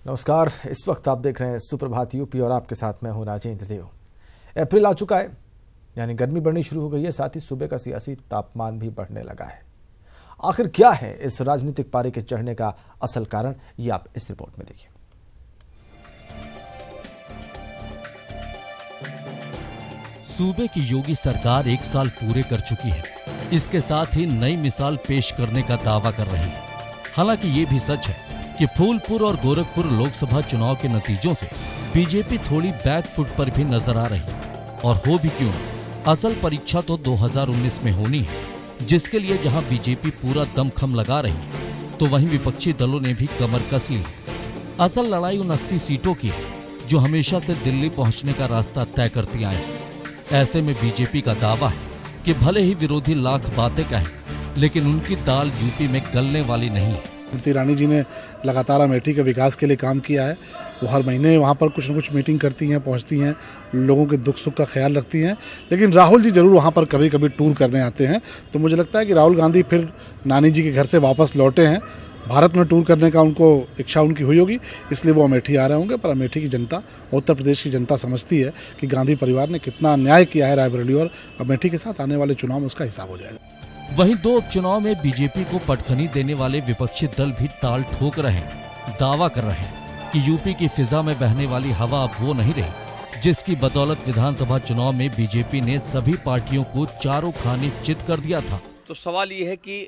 नमस्कार, इस वक्त आप देख रहे हैं सुप्रभात यूपी और आपके साथ मैं हूं राजेंद्र देव। अप्रैल आ चुका है, यानी गर्मी बढ़नी शुरू हो गई है, साथ ही सुबह का सियासी तापमान भी बढ़ने लगा है। आखिर क्या है इस राजनीतिक पारे के चढ़ने का असल कारण, ये आप इस रिपोर्ट में देखिए। सूबे की योगी सरकार 1 साल पूरे कर चुकी है। इसके साथ ही नई मिसाल पेश करने का दावा कर रही है। हालांकि ये भी सच है कि फूलपुर और गोरखपुर लोकसभा चुनाव के नतीजों से बीजेपी थोड़ी बैक फुट पर भी नजर आ रही है। और हो भी क्यों, असल परीक्षा तो 2019 में होनी है, जिसके लिए जहां बीजेपी पूरा दमखम लगा रही है, तो वहीं विपक्षी दलों ने भी कमर कस ली है। असल लड़ाई उन 80 सीटों की है जो हमेशा से दिल्ली पहुंचने का रास्ता तय करती आई है। ऐसे में बीजेपी का दावा है कि भले ही विरोधी लाख बातें कहें, लेकिन उनकी दाल यूपी में गलने वाली नहीं है। स्मृति ईरानी जी ने लगातार अमेठी के विकास के लिए काम किया है। वो हर महीने वहाँ पर कुछ न कुछ मीटिंग करती हैं, पहुँचती हैं, लोगों के दुख सुख का ख्याल रखती हैं। लेकिन राहुल जी जरूर वहाँ पर कभी कभी टूर करने आते हैं। तो मुझे लगता है कि राहुल गांधी फिर नानी जी के घर से वापस लौटे हैं। भारत में टूर करने का उनको इच्छा उनकी हुई होगी, इसलिए वो अमेठी आ रहे होंगे। पर अमेठी की जनता, उत्तर प्रदेश की जनता समझती है कि गांधी परिवार ने कितना अन्याय किया है रायबरेली, और अमेठी के साथ आने वाले चुनाव में उसका हिसाब हो जाएगा। वहीं 2 उपचुनाव में बीजेपी को पटखनी देने वाले विपक्षी दल भी ताल ठोक रहे हैं। दावा कर रहे हैं कि यूपी की फिजा में बहने वाली हवा अब वो नहीं रही जिसकी बदौलत विधानसभा चुनाव में बीजेपी ने सभी पार्टियों को चारों खाने चित कर दिया था। तो सवाल ये है कि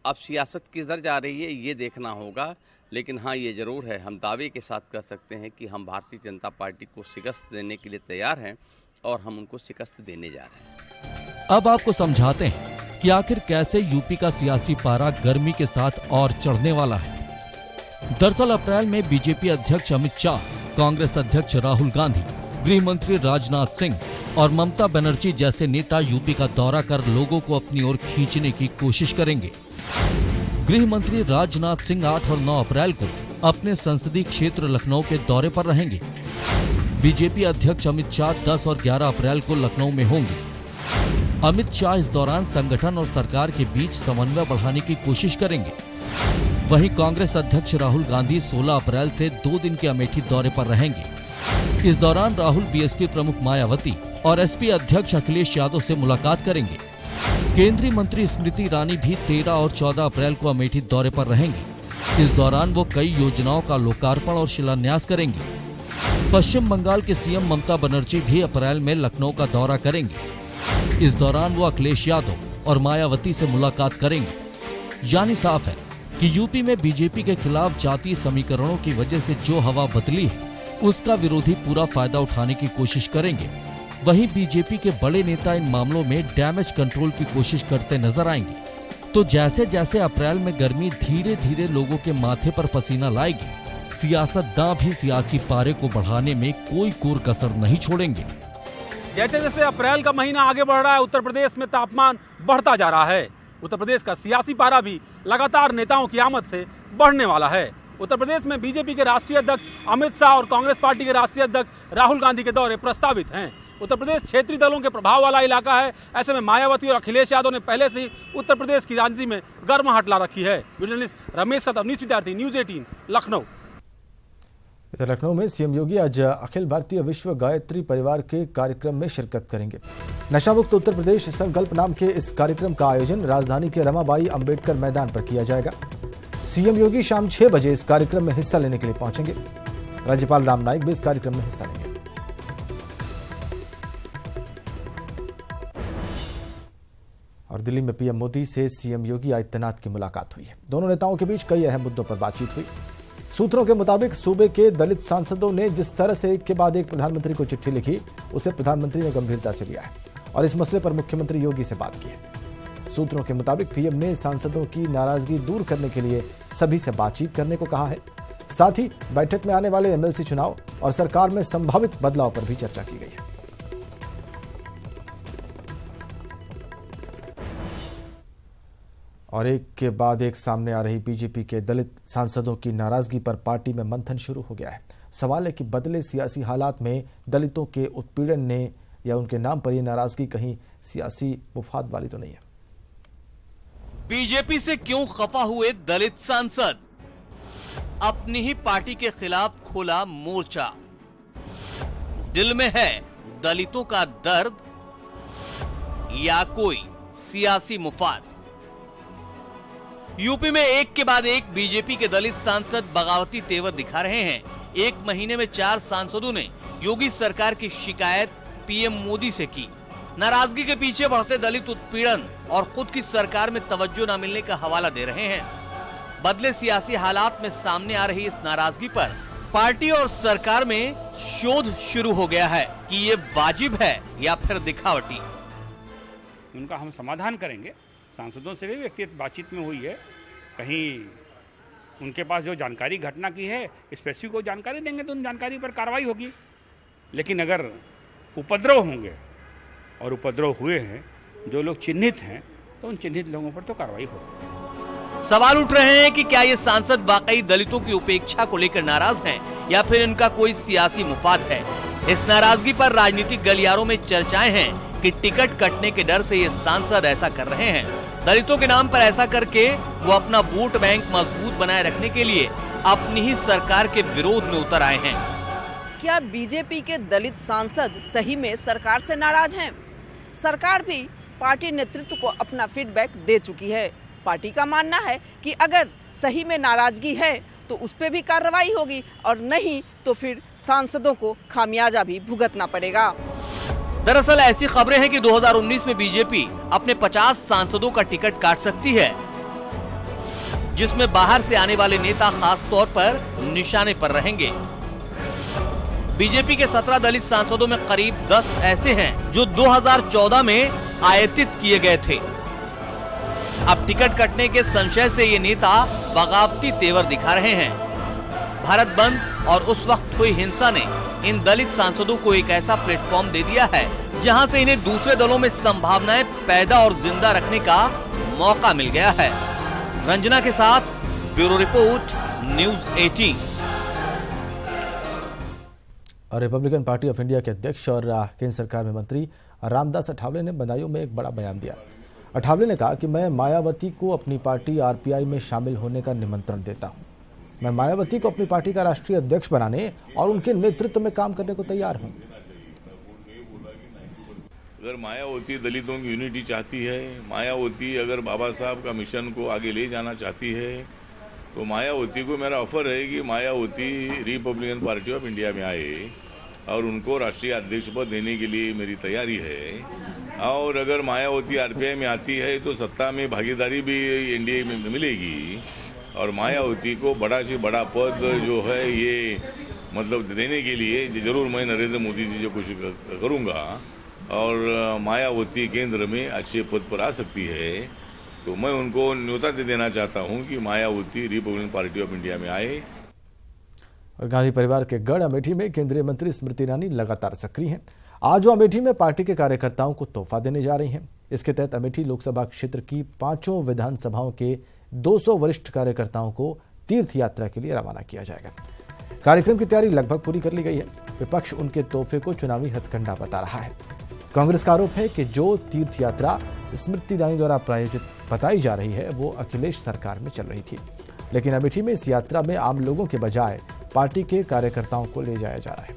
अब सियासत किधर जा रही है, ये देखना होगा। लेकिन हाँ, ये जरूर है, हम दावे के साथ कह सकते हैं कि हम भारतीय जनता पार्टी को शिकस्त देने के लिए तैयार हैं और हम उनको शिकस्त देने जा रहे हैं। अब आपको समझाते हैं कि आखिर कैसे यूपी का सियासी पारा गर्मी के साथ और चढ़ने वाला है। दरअसल अप्रैल में बीजेपी अध्यक्ष अमित शाह, कांग्रेस अध्यक्ष राहुल गांधी, गृह मंत्री राजनाथ सिंह और ममता बनर्जी जैसे नेता यूपी का दौरा कर लोगों को अपनी ओर खींचने की कोशिश करेंगे। गृह मंत्री राजनाथ सिंह 8 और 9 अप्रैल को अपने संसदीय क्षेत्र लखनऊ के दौरे पर रहेंगे। बीजेपी अध्यक्ष अमित शाह 10 और 11 अप्रैल को लखनऊ में होंगे। अमित शाह इस दौरान संगठन और सरकार के बीच समन्वय बढ़ाने की कोशिश करेंगे। वहीं कांग्रेस अध्यक्ष राहुल गांधी 16 अप्रैल से 2 दिन के अमेठी दौरे पर रहेंगे। इस दौरान राहुल बीएसपी प्रमुख मायावती और एसपी अध्यक्ष अखिलेश यादव से मुलाकात करेंगे। केंद्रीय मंत्री स्मृति ईरानी भी 13 और 14 अप्रैल को अमेठी दौरे पर रहेंगे। इस दौरान वो कई योजनाओं का लोकार्पण और शिलान्यास करेंगे। पश्चिम बंगाल के सीएम ममता बनर्जी भी अप्रैल में लखनऊ का दौरा करेंगे। इस दौरान वो अखिलेश यादव और मायावती से मुलाकात करेंगे। यानी साफ है कि यूपी में बीजेपी के खिलाफ जातीय समीकरणों की वजह से जो हवा बदली है, उसका विरोधी पूरा फायदा उठाने की कोशिश करेंगे। वहीं बीजेपी के बड़े नेता इन मामलों में डैमेज कंट्रोल की कोशिश करते नजर आएंगे। तो जैसे जैसे अप्रैल में गर्मी धीरे धीरे लोगों के माथे पर पसीना लाएगी, सियासतदान भी सियासी पारे को बढ़ाने में कोई कोर कसर नहीं छोड़ेंगे। जैसे जैसे अप्रैल का महीना आगे बढ़ रहा है, उत्तर प्रदेश में तापमान बढ़ता जा रहा है। उत्तर प्रदेश का सियासी पारा भी लगातार नेताओं की आमद से बढ़ने वाला है। उत्तर प्रदेश में बीजेपी के राष्ट्रीय अध्यक्ष अमित शाह और कांग्रेस पार्टी के राष्ट्रीय अध्यक्ष राहुल गांधी के दौरे प्रस्तावित हैं। उत्तर प्रदेश क्षेत्रीय दलों के प्रभाव वाला इलाका है। ऐसे में मायावती और अखिलेश यादव ने पहले से ही उत्तर प्रदेश की राजनीति में गर्माहट ला रखी है। जर्नलिस्ट रमेश का तवनीस विद्यार्थी, न्यूज 18, लखनऊ। इधर लखनऊ में सीएम योगी आज अखिल भारतीय विश्व गायत्री परिवार के कार्यक्रम में शिरकत करेंगे। नशा मुक्त उत्तर प्रदेश संकल्प नाम के इस कार्यक्रम का आयोजन राजधानी के रमाबाई अंबेडकर मैदान पर किया जाएगा। सीएम योगी शाम 6 बजे इस कार्यक्रम में हिस्सा लेने के लिए पहुंचेंगे। राज्यपाल राम नाईक भी इस कार्यक्रम में हिस्सा लेंगे। और दिल्ली में पीएम मोदी से सीएम योगी आदित्यनाथ की मुलाकात हुई है। दोनों नेताओं के बीच कई अहम मुद्दों पर बातचीत हुई। सूत्रों के मुताबिक सूबे के दलित सांसदों ने जिस तरह से एक के बाद एक प्रधानमंत्री को चिट्ठी लिखी, उसे प्रधानमंत्री ने गंभीरता से लिया है और इस मसले पर मुख्यमंत्री योगी से बात की है। सूत्रों के मुताबिक पीएम ने सांसदों की नाराजगी दूर करने के लिए सभी से बातचीत करने को कहा है। साथ ही बैठक में आने वाले एमएलसी चुनाव और सरकार में संभावित बदलाव पर भी चर्चा की गई है। और एक के बाद एक सामने आ रही बीजेपी के दलित सांसदों की नाराजगी पर पार्टी में मंथन शुरू हो गया है। सवाल है कि बदले सियासी हालात में दलितों के उत्पीड़न ने या उनके नाम पर यह नाराजगी कहीं सियासी मुफाद वाली तो नहीं है। बीजेपी से क्यों खफा हुए दलित सांसद? अपनी ही पार्टी के खिलाफ खोला मोर्चा। दिल में है दलितों का दर्द या कोई सियासी मुफाद। यूपी में एक के बाद एक बीजेपी के दलित सांसद बगावती तेवर दिखा रहे हैं। एक महीने में 4 सांसदों ने योगी सरकार की शिकायत पीएम मोदी से की। नाराजगी के पीछे बढ़ते दलित उत्पीड़न और खुद की सरकार में तवज्जो न मिलने का हवाला दे रहे हैं। बदले सियासी हालात में सामने आ रही इस नाराजगी पर पार्टी और सरकार में शोध शुरू हो गया है कि ये वाजिब है या फिर दिखावटी। उनका हम समाधान करेंगे। सांसदों से भी व्यक्तिगत बातचीत में हुई है। कहीं उनके पास जो जानकारी घटना की है स्पेसिफिक को जानकारी देंगे तो उन जानकारी पर कार्रवाई होगी। लेकिन अगर उपद्रव होंगे और उपद्रव हुए हैं, जो लोग चिन्हित हैं, तो उन चिन्हित लोगों पर तो कार्रवाई होगी। सवाल उठ रहे हैं कि क्या ये सांसद वाकई दलितों की उपेक्षा को लेकर नाराज हैं या फिर इनका कोई सियासी मुफाद है। इस नाराजगी पर राजनीतिक गलियारों में चर्चाएं हैं कि टिकट कटने के डर से ये सांसद ऐसा कर रहे हैं। दलितों के नाम पर ऐसा करके वो अपना वोट बैंक मजबूत बनाए रखने के लिए अपनी ही सरकार के विरोध में उतर आए हैं। क्या बीजेपी के दलित सांसद सही में सरकार से नाराज हैं? सरकार भी पार्टी नेतृत्व को अपना फीडबैक दे चुकी है। पार्टी का मानना है कि अगर सही में नाराजगी है तो उस पे भी कार्रवाई होगी और नहीं तो फिर सांसदों को खामियाजा भी भुगतना पड़ेगा। दरअसल ऐसी खबरें हैं कि 2019 में बीजेपी अपने 50 सांसदों का टिकट काट सकती है, जिसमें बाहर से आने वाले नेता खास तौर पर निशाने पर रहेंगे। बीजेपी के 17 दलित सांसदों में करीब 10 ऐसे हैं जो 2014 में आयातित किए गए थे। अब टिकट कटने के संशय से ये नेता बगावती तेवर दिखा रहे हैं। भारत बंद और उस वक्त हुई हिंसा ने इन दलित सांसदों को एक ऐसा प्लेटफॉर्म दे दिया है जहां से इन्हें दूसरे दलों में संभावनाएं पैदा और जिंदा रखने का मौका मिल गया है। रंजना के साथ bureau report, news 18। Republican party of India के अध्यक्ष और केंद्र सरकार में मंत्री रामदास अठावले ने बदायूं में एक बड़ा बयान दिया। अठावले ने कहा कि मैं मायावती को अपनी पार्टी आरपीआई में शामिल होने का निमंत्रण देता हूं। मैं मायावती को अपनी पार्टी का राष्ट्रीय अध्यक्ष बनाने और उनके नेतृत्व में काम करने को तैयार हूं। अगर मायावती दलितों की यूनिटी चाहती है, मायावती अगर बाबा साहब का मिशन को आगे ले जाना चाहती है, तो मायावती को मेरा ऑफर है कि Mayawati Republican party of India में आए और उनको राष्ट्रीय अध्यक्ष पद देने के लिए मेरी तैयारी है। और अगर मायावती आरपीआई में आती है तो सत्ता में भागीदारी भी एनडीए में मिलेगी और मायावती को बड़ा से बड़ा पद जो है ये मतलब देने के लिए जरूर मैं नरेंद्र मोदी जी से कोशिश करूंगा और मायावती केंद्र में अच्छे पद पर आ सकती है। तो मैं उनको न्योता दे देना चाहता हूं कि Mayawati Republican party of India में आए। और गांधी परिवार के गढ़ अमेठी में केंद्रीय मंत्री स्मृति ईरानी लगातार सक्रिय हैं। आज वो अमेठी में पार्टी के कार्यकर्ताओं को तोहफा देने जा रही हैं। इसके तहत अमेठी लोकसभा क्षेत्र की 5 विधानसभाओं के 200 वरिष्ठ कार्यकर्ताओं को तीर्थ यात्रा के लिए रवाना किया जाएगा। कार्यक्रम की तैयारी लगभग पूरी कर ली गई है। विपक्ष उनके तोहफे को चुनावी हथकंडा बता रहा है। कांग्रेस का आरोप है कि जो तीर्थ यात्रा स्मृति ईरानी द्वारा प्रायोजित बताई जा रही है वो अखिलेश सरकार में चल रही थी, लेकिन अमेठी में इस यात्रा में आम लोगों के बजाय पार्टी के कार्यकर्ताओं को ले जाया जा रहा है।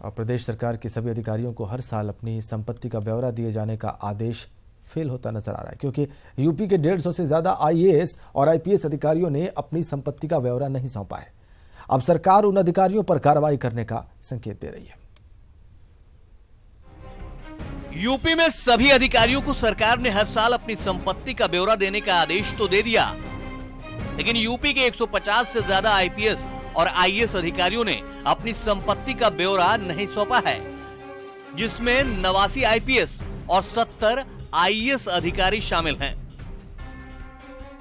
और प्रदेश सरकार के सभी अधिकारियों को हर साल अपनी संपत्ति का ब्यौरा दिए जाने का आदेश फेल होता नजर आ रहा है, क्योंकि यूपी के 150 से ज्यादा आईएएस और आईपीएस अधिकारियों ने अपनी संपत्ति का ब्यौरा नहीं सौंपा है। अब सरकार उन अधिकारियों पर कार्रवाई करने का संकेत दे रही है। यूपी में सभी अधिकारियों को सरकार ने हर साल अपनी संपत्ति का ब्यौरा देने का आदेश तो दे दिया, लेकिन यूपी के 150 से ज्यादा आईपीएस और आईएएस अधिकारियों ने अपनी संपत्ति का ब्यौरा नहीं सौंपा है, जिसमें 89 आईपीएस और 70 आईएएस अधिकारी शामिल हैं।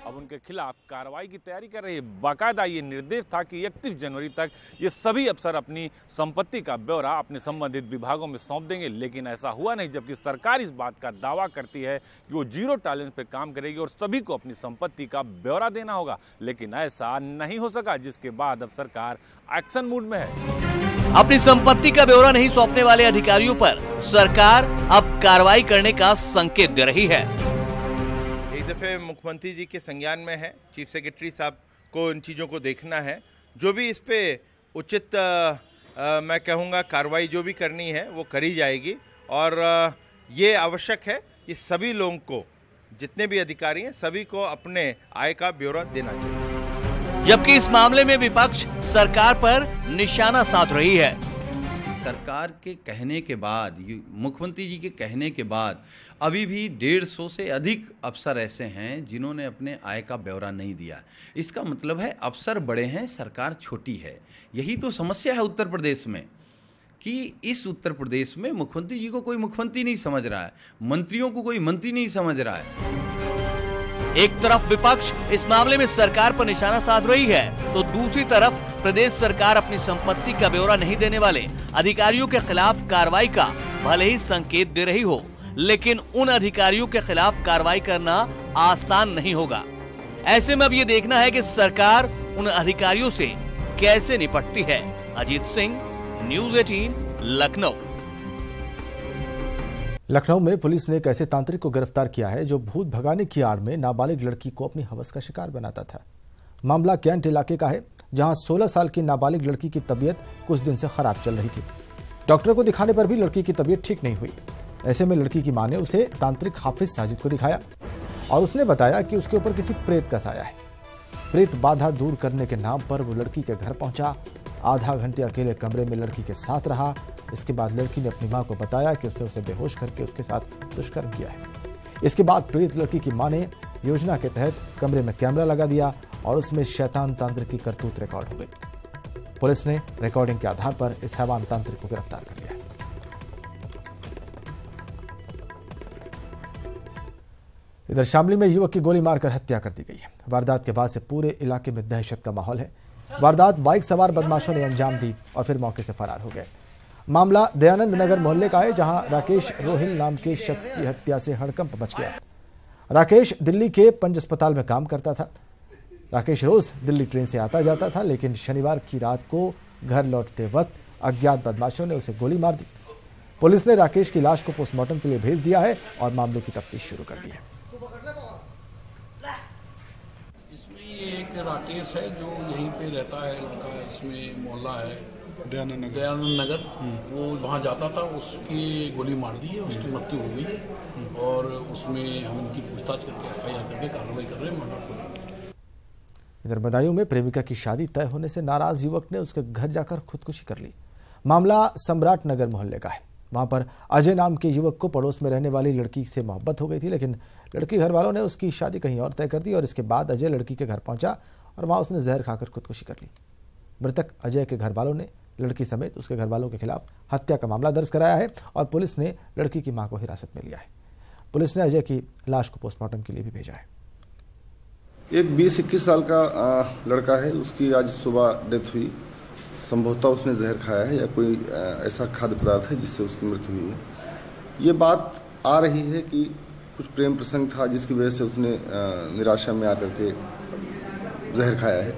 अब उनके खिलाफ कार्रवाई की तैयारी कर रही है। बाकायदा ये निर्देश था कि 31 जनवरी तक ये सभी अफसर अपनी संपत्ति का ब्यौरा अपने संबंधित विभागों में सौंप देंगे, लेकिन ऐसा हुआ नहीं। जबकि सरकार इस बात का दावा करती है कि वो जीरो टॉलरेंस पे काम करेगी और सभी को अपनी संपत्ति का ब्यौरा देना होगा, लेकिन ऐसा नहीं हो सका, जिसके बाद अब सरकार एक्शन मूड में है। अपनी संपत्ति का ब्यौरा नहीं सौंपने वाले अधिकारियों पर सरकार अब कार्रवाई करने का संकेत दे रही है। एक दफे मुख्यमंत्री जी के संज्ञान में है, चीफ सेक्रेटरी साहब को इन चीज़ों को देखना है। जो भी इस पे उचित मैं कहूँगा कार्रवाई जो भी करनी है वो करी जाएगी और ये आवश्यक है कि सभी लोगों को, जितने भी अधिकारी हैं, सभी को अपने आय का ब्यौरा देना चाहिए। जबकि इस मामले में विपक्ष सरकार पर निशाना साध रही है। सरकार के कहने के बाद, मुख्यमंत्री जी के कहने के बाद अभी भी 150 से अधिक अफसर ऐसे हैं जिन्होंने अपने आय का ब्यौरा नहीं दिया। इसका मतलब है अफसर बड़े हैं, सरकार छोटी है। यही तो समस्या है उत्तर प्रदेश में कि इस उत्तर प्रदेश में मुख्यमंत्री जी को कोई मुख्यमंत्री नहीं समझ रहा है, मंत्रियों को कोई मंत्री नहीं समझ रहा है। एक तरफ विपक्ष इस मामले में सरकार पर निशाना साध रही है, तो दूसरी तरफ प्रदेश सरकार अपनी संपत्ति का ब्यौरा नहीं देने वाले अधिकारियों के खिलाफ कार्रवाई का भले ही संकेत दे रही हो, लेकिन उन अधिकारियों के खिलाफ कार्रवाई करना आसान नहीं होगा। ऐसे में अब ये देखना है कि सरकार उन अधिकारियों से कैसे निपटती है। अजीत सिंह, न्यूज़ 18, लखनऊ। लखनऊ में पुलिस ने एक ऐसे तांत्रिक को गिरफ्तार किया है जो भूत भगाने की आड़ में नाबालिग लड़की को अपनी हवस का शिकार बनाता था। मामला कैंट इलाके का है, जहां 16 साल की नाबालिग लड़की की तबीयत कुछ दिन से खराब चल रही थी। डॉक्टर को दिखाने पर भी लड़की की तबीयत ठीक नहीं हुई। ऐसे में लड़की की मां ने उसे तांत्रिक हाफिज साजिद को दिखाया और उसने बताया कि उसके ऊपर किसी प्रेत का साया है। प्रेत बाधा दूर करने के नाम पर वो लड़की के घर पहुंचा। आधा घंटे अकेले कमरे में लड़की के साथ रहा। इसके बाद लड़की ने अपनी मां को बताया कि उसने उसे बेहोश करके उसके साथ दुष्कर्म किया है। इसके बाद पीड़ित लड़की की मां ने योजना के तहत कमरे में कैमरा लगा दिया और उसमें शैतान तांत्रिक की करतूत रिकॉर्ड हो गई। पुलिस ने रिकॉर्डिंग के आधार पर इस हैवान तांत्रिक को गिरफ्तार कर लिया है। इधर शामली में युवक की गोली मारकर हत्या कर दी गई है। वारदात के बाद से पूरे इलाके में दहशत का माहौल है। वारदात बाइक सवार बदमाशों ने अंजाम दी और फिर मौके से फरार हो गए। मामला दयानंद नगर मोहल्ले का है, जहां राकेश रोहिल नाम के शख्स की हत्या से हड़कंप मच गया। राकेश दिल्ली के पंज अस्पताल में काम करता था। राकेश रोज दिल्ली ट्रेन से आता जाता था, लेकिन शनिवार की रात को घर लौटते वक्त अज्ञात बदमाशों ने उसे गोली मार दी। पुलिस ने राकेश की लाश को पोस्टमार्टम के लिए भेज दिया है और मामले की तफ्तीश शुरू कर दी है। एक राकेश है जो यहीं पे रहता है, उनका इसमें मोहल्ला है दयानंद नगर, वो वहाँ जाता था, उसकी गोली मार दी है, उसकी मृत्यु हो गई है और उसमें हम उनकी पूछताछ करके FIR करके कार्रवाई कर रहे हैं मर्डर को। इधर बदायूं में प्रेमिका की शादी तय होने से नाराज युवक ने उसके घर जाकर खुदकुशी कर ली। मामला सम्राट नगर मोहल्ले का है। वहां पर अजय नाम के युवक को पड़ोस में रहने वाली लड़की से मोहब्बत हो गई थी, लेकिन लड़की घर वालों ने उसकी शादी कहीं और तय कर दी और इसके बाद अजय लड़की के घर पहुंचा और वहां उसने जहर खाकर खुदकुशी कर ली। मृतक अजय के घर वालों ने लड़की समेत उसके घर वालों के खिलाफ हत्या का मामला दर्ज कराया है और पुलिस ने लड़की की मां को हिरासत में लिया है। पुलिस ने अजय की लाश को पोस्टमार्टम के लिए भी भेजा है। एक 20-21 साल का लड़का है, उसकी आज सुबह डेथ हुई। संभवतः उसने जहर खाया है या कोई ऐसा खाद्य पदार्थ है जिससे उसकी मृत्यु हुई है। ये बात आ रही है कि कुछ प्रेम प्रसंग था जिसकी वजह से उसने निराशा में आकर के जहर खाया है,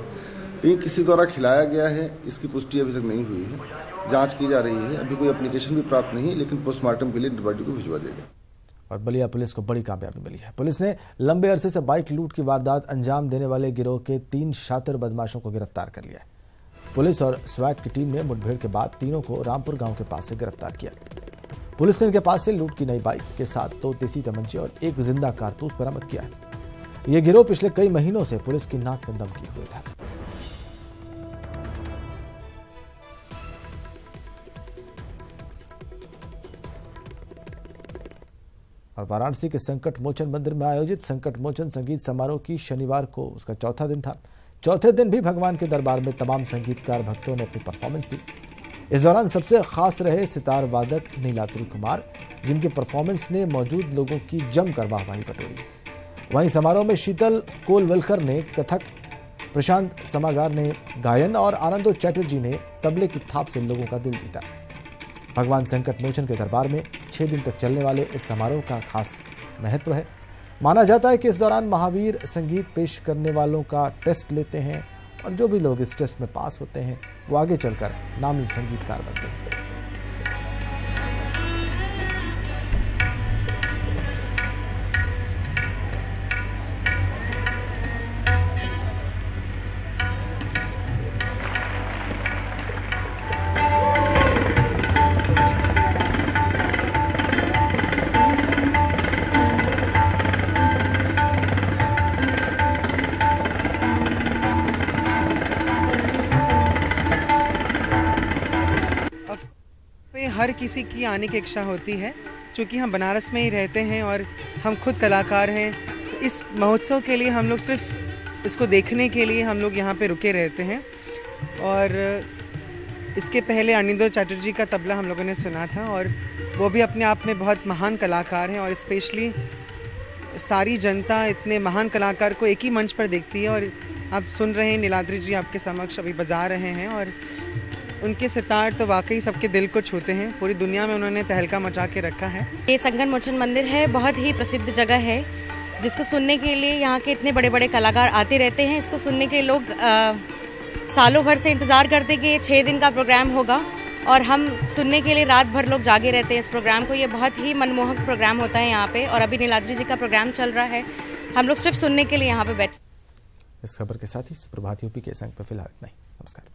लेकिन किसी द्वारा खिलाया गया है इसकी पुष्टि अभी तक नहीं हुई है। जांच की जा रही है, अभी कोई एप्लीकेशन भी प्राप्त नहीं है, लेकिन पोस्टमार्टम के लिए डेड बॉडी को भिजवा देगा। और बलिया पुलिस को बड़ी कामयाबी मिली है। पुलिस ने लंबे अरसे से बाइक लूट की वारदात अंजाम देने वाले गिरोह के 3 शातिर बदमाशों को गिरफ्तार कर लिया है। पुलिस और स्वैट की टीम ने मुठभेड़ के बाद तीनों को रामपुर गांव के पास से गिरफ्तार किया। पुलिस ने इनके पास से लूट की नई बाइक के साथ 2 देसी तमंचे और 1 जिंदा कारतूस बरामद किया है। यह गिरोह पिछले कई महीनों से पुलिस की नाक में दम किए हुए था। और वाराणसी के संकट मोचन मंदिर में आयोजित संकट मोचन संगीत समारोह की शनिवार को उसका चौथा दिन था। चौथे दिन भी भगवान के दरबार में तमाम संगीतकार भक्तों ने अपनी परफॉर्मेंस दी। इस दौरान सबसे खास रहे सितार वादक नीलाद्रि कुमार, जिनकी परफॉर्मेंस ने मौजूद लोगों की जमकर वाहवाही बटोरी। वहीं समारोह में शीतल कोलवलकर ने कथक, प्रशांत समागार ने गायन और आनंदो चैटर्जी ने तबले की थाप से लोगों का दिल जीता। भगवान संकट मोचन के दरबार में 6 दिन तक चलने वाले इस समारोह का खास महत्व है। माना जाता है कि इस दौरान महावीर संगीत पेश करने वालों का टेस्ट लेते हैं और जो भी लोग इस टेस्ट में पास होते हैं वो आगे चलकर नामी संगीतकार बनते हैं। हर किसी की आने की इच्छा होती है, क्योंकि हम बनारस में ही रहते हैं और हम खुद कलाकार हैं, तो इस महोत्सव के लिए हम लोग सिर्फ इसको देखने के लिए हम लोग यहाँ पे रुके रहते हैं। और इसके पहले आनंदो चैटर्जी का तबला हम लोगों ने सुना था और वो भी अपने आप में बहुत महान कलाकार हैं और स्पेशली सारी जनता इतने महान कलाकार को एक ही मंच पर देखती है। और आप सुन रहे हैं नीलाद्री जी आपके समक्ष अभी बजा रहे हैं और उनके सितार तो वाकई सबके दिल को छूते हैं। पूरी दुनिया में उन्होंने तहलका मचा के रखा है। ये संकट मोचन मंदिर है, बहुत ही प्रसिद्ध जगह है जिसको सुनने के लिए यहाँ के इतने बड़े बड़े कलाकार आते रहते हैं। इसको सुनने के लोग सालों भर से इंतज़ार करते हैं कि ये 6 दिन का प्रोग्राम होगा और हम सुनने के लिए रात भर लोग जागे रहते हैं इस प्रोग्राम को। ये बहुत ही मनमोहक प्रोग्राम होता है यहाँ पे और अभी नीलाद्री जी का प्रोग्राम चल रहा है, हम लोग सिर्फ सुनने के लिए यहाँ पे बैठे। इस खबर के साथ ही सुप्रभात यूपी के इस अंक पर फिलहाल इतना ही। नमस्कार।